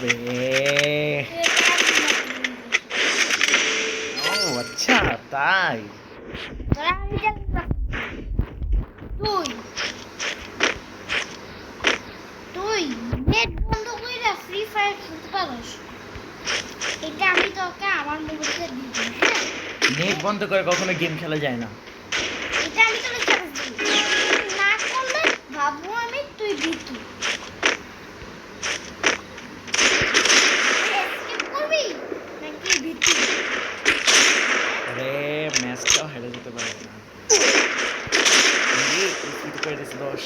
হবে। ও আচ্ছা তাই। তুই তুই নেট বন্ধ কইরা ফ্রি ফায়ার খেলতে পারোস? এটা আমি তোকে আমার মোবাইলে দিয়ে দিই। হ্যাঁ, নেট বন্ধ করে কখনো গেম খেলা যায় না। এটা আমি তোকে চ্যালেঞ্জ দিই। না করলে ভাববো আমি তুই বিটু। এসকেপ করবি নাকি বিটু? আরে ম্যাচটাও হেরে যেতে পারে না। স্পিড করে দিয়েছে 10।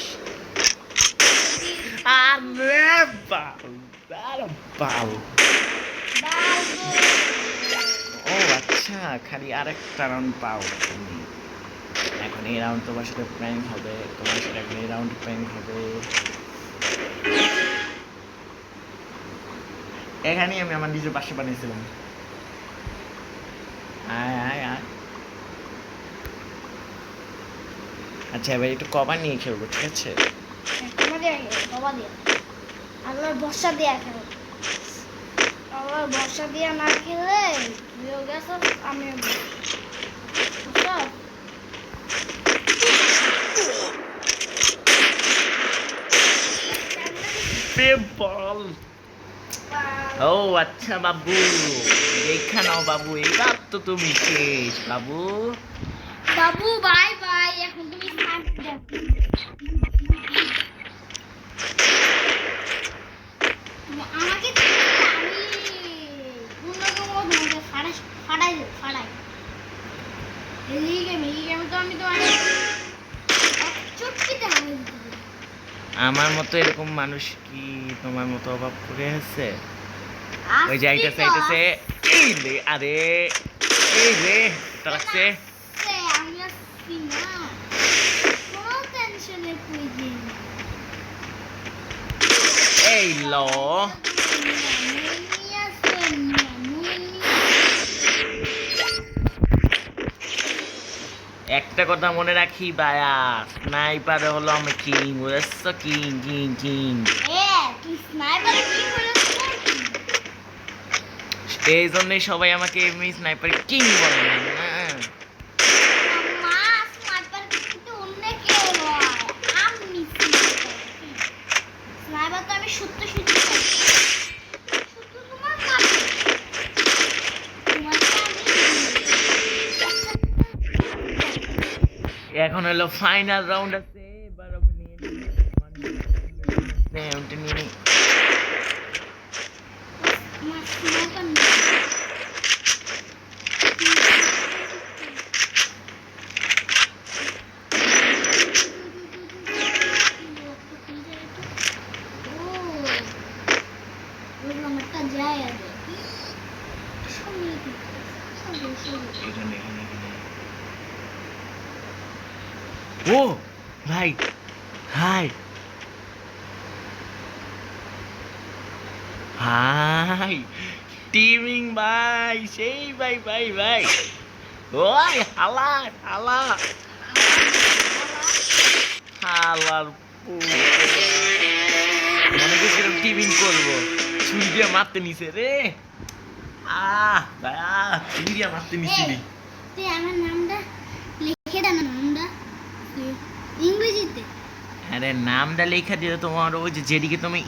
আরে বাল, আরে বাল। ও আচ্ছা, খালি আরেকটা রাউন্ড পাও তুমি। এখন এই রাউন্ড তোমার সাথে প্র্যাঙ্ক হবে, তোমার সাথে এখন এই রাউন্ড প্র্যাঙ্ক হবে। এখানেই আমি আমার নিজের বাসা বানিয়েছিলাম। আয় আয় আয়। আচ্ছা এবার একটু কভার নিয়ে খেলবো, ঠিক আছে? আল্লাহর বর্ষা দিয়া খেলো। আল্লাহর বর্ষা দিয়া না খেলে তুইও গেছ আমিও গেছি। বুঝছো? বল। ও আচ্ছা বাবু, দেখা নাও বাবু, এবার তো তুমি শেষ বাবু। বাবু বাই বাই, এখন তুমি স্নাইপার দেখো। আমাকে দিলে আমি অন্যরকম তোমাকে ফাড়াই এই গেমে তো আমি তো এক চুটকিতে হারিয়ে দিতে পারি। আমার মতো এরকম মানুষ কি তোমার মতো অভাব করে আছে? ওই যে আইতাছে আইতাছে, এই রে, আরে এই রে, এটা লাগছে। আমি আসছি না, কোনো টেনশনে পড়ি না। এই লো, একটা কথা মনে রাখি ভাইয়া, স্নাইপার হলো আমি কিং, বুঝছো? King king king. তুই স্নাইপারে কি করেছিস? এই জন্যই সবাই আমাকে এমনি স্নাইপার কিং বলে না। মা স্নাইপার কিন্তু অন্য কেউ নয়, আমি স্নাইপার তো আমি সত্য সত্য শুধু তোমার কাছে তোমাকে এখন হলো ফাইনাল রাউন্ড আছে, এবার আমি নিয়ে নিই। আমার স্নাইপার একটা যায় আছে ও ভাই, হাই হাই, টিমিং ভাই, সেই ভাই ভাই ভাই। ওই হালা হালা হালার মনে করছিলাম টিমিং করবো, ছুরি দিয়ে মারতে নিছে রে। ভাইয়া ছুরি দিয়ে মারতে নিছিলি। তুই আমার নামটা লিখে দে না, নামটা ইংরেজিতে। আরে নামটা লেখা দিলে তোমার ওই যে যেদিকে তুমি